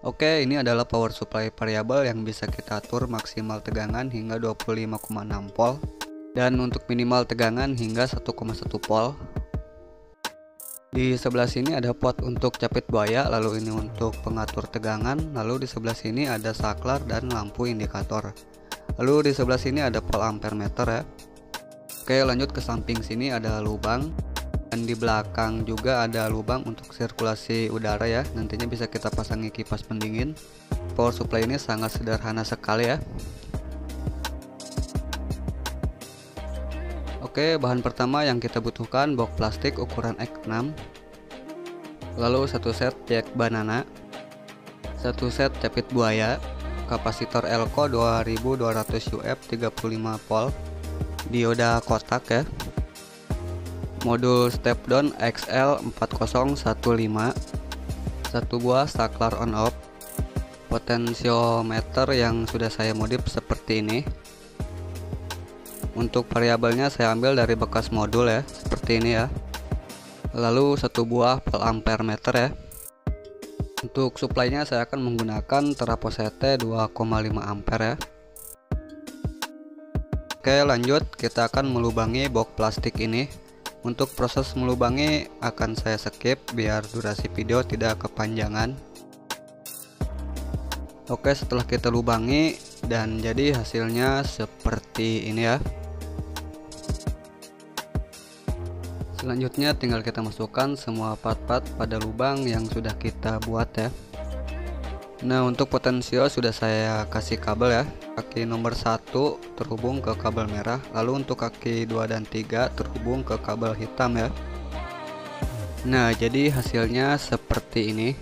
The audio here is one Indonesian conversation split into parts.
Oke, ini adalah power supply variabel yang bisa kita atur maksimal tegangan hingga 25,6 volt dan untuk minimal tegangan hingga 1,1 volt. Di sebelah sini ada pot untuk capit buaya, lalu ini untuk pengatur tegangan, lalu di sebelah sini ada saklar dan lampu indikator. Lalu di sebelah sini ada volt ampere meter ya. Oke, lanjut ke samping sini ada lubang. Dan di belakang juga ada lubang untuk sirkulasi udara ya. Nantinya bisa kita pasangi kipas pendingin. Power supply ini sangat sederhana sekali ya. Oke, bahan pertama yang kita butuhkan box plastik ukuran X6. Lalu satu set jack banana, satu set capit buaya, kapasitor Elco 2200 UF 35 volt, dioda kotak ya. Modul step down XL4015, satu buah saklar on off, potensiometer yang sudah saya modif seperti ini. Untuk variabelnya saya ambil dari bekas modul ya, seperti ini ya. Lalu satu buah volt ampere meter ya. Untuk suplainya saya akan menggunakan teraposete 2,5 ampere ya. Oke, lanjut kita akan melubangi box plastik ini. Untuk proses melubangi akan saya skip biar durasi video tidak kepanjangan. Oke, setelah kita lubangi dan jadi hasilnya seperti ini ya. Selanjutnya tinggal kita masukkan semua part-part pada lubang yang sudah kita buat ya. Nah, untuk potensio sudah saya kasih kabel ya. Kaki nomor 1 terhubung ke kabel merah, lalu untuk kaki 2 dan 3 terhubung ke kabel hitam ya. Nah, jadi hasilnya seperti ini.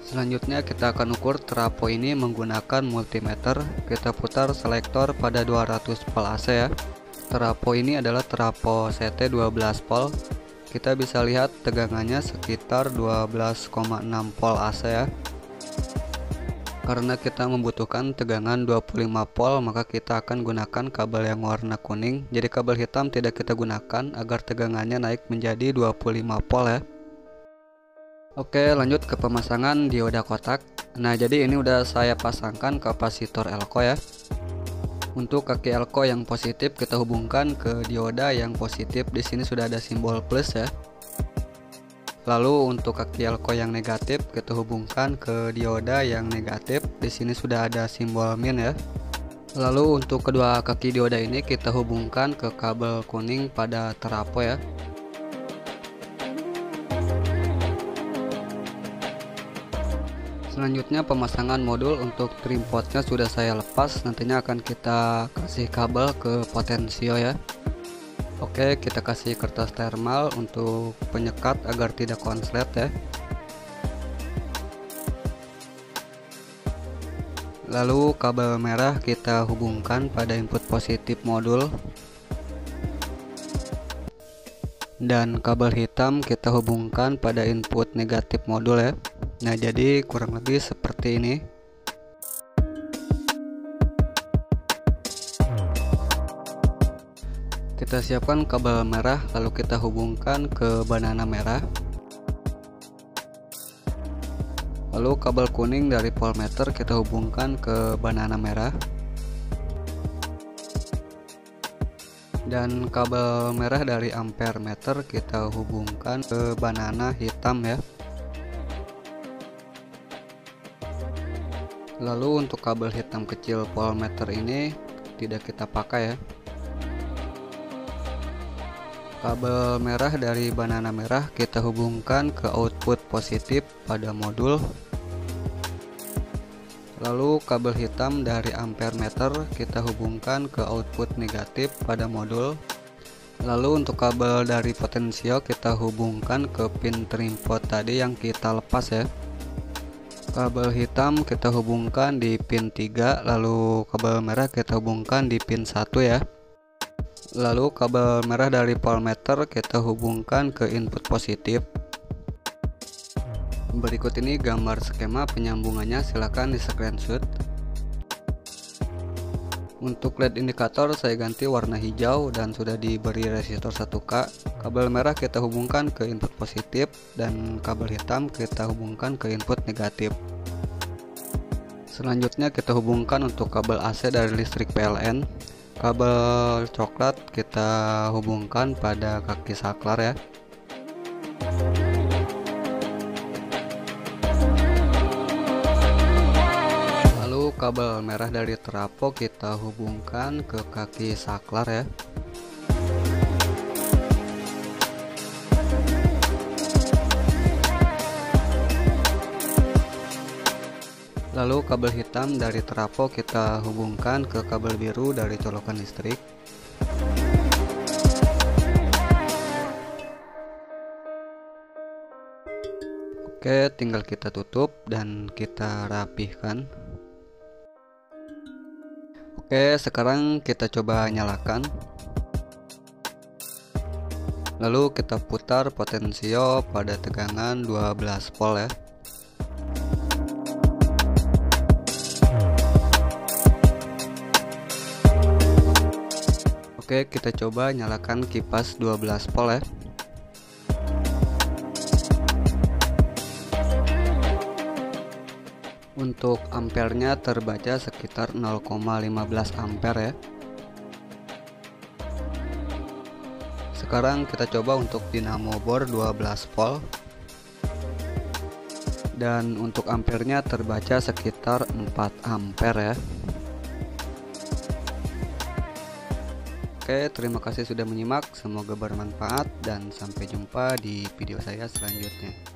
Selanjutnya kita akan ukur trafo ini menggunakan multimeter. Kita putar selektor pada 200 volt AC ya. Trafo ini adalah trafo CT 12 volt. Kita bisa lihat tegangannya sekitar 12,6 volt AC ya. Karena kita membutuhkan tegangan 25 volt, maka kita akan gunakan kabel yang warna kuning. Jadi kabel hitam tidak kita gunakan agar tegangannya naik menjadi 25 volt ya. Oke, lanjut ke pemasangan dioda kotak. Nah, jadi ini udah saya pasangkan kapasitor Elco ya. Untuk kaki Elco yang positif kita hubungkan ke dioda yang positif. Di sini sudah ada simbol plus ya. Lalu untuk kaki Elco yang negatif kita hubungkan ke dioda yang negatif. Di sini sudah ada simbol min ya. Lalu untuk kedua kaki dioda ini kita hubungkan ke kabel kuning pada trafo ya. Selanjutnya pemasangan modul untuk trim potnya sudah saya lepas, nantinya akan kita kasih kabel ke potensio ya. Oke, kita kasih kertas thermal untuk penyekat agar tidak konslet ya. Lalu kabel merah kita hubungkan pada input positif modul. Dan kabel hitam kita hubungkan pada input negatif modul ya. Nah, jadi kurang lebih seperti ini. Kita siapkan kabel merah lalu kita hubungkan ke banana merah. Lalu kabel kuning dari voltmeter kita hubungkan ke banana merah. Dan kabel merah dari ampere meter kita hubungkan ke banana hitam ya. Lalu untuk kabel hitam kecil voltmeter ini tidak kita pakai ya. Kabel merah dari banana merah kita hubungkan ke output positif pada modul. Lalu kabel hitam dari ampere meter kita hubungkan ke output negatif pada modul. Lalu untuk kabel dari potensio kita hubungkan ke pin trim pot tadi yang kita lepas ya. Kabel hitam kita hubungkan di pin 3, lalu kabel merah kita hubungkan di pin 1 ya. Lalu kabel merah dari voltmeter kita hubungkan ke input positif. Berikut ini gambar skema penyambungannya, silahkan di screenshot. Untuk LED indikator saya ganti warna hijau dan sudah diberi resistor 1K. Kabel merah kita hubungkan ke input positif dan kabel hitam kita hubungkan ke input negatif. Selanjutnya kita hubungkan untuk kabel AC dari listrik PLN. Kabel coklat kita hubungkan pada kaki saklar ya. Kabel merah dari trafo kita hubungkan ke kaki saklar ya. Lalu kabel hitam dari trafo kita hubungkan ke kabel biru dari colokan listrik. Oke, tinggal kita tutup dan kita rapihkan. Oke, sekarang kita coba nyalakan. Lalu kita putar potensio pada tegangan 12 volt ya. Oke, kita coba nyalakan kipas 12 volt ya. Untuk ampernya terbaca sekitar 0,15 ampere ya. Sekarang kita coba untuk dinamo bor 12 volt. Dan untuk ampernya terbaca sekitar 4 ampere ya. Oke, terima kasih sudah menyimak. Semoga bermanfaat dan sampai jumpa di video saya selanjutnya.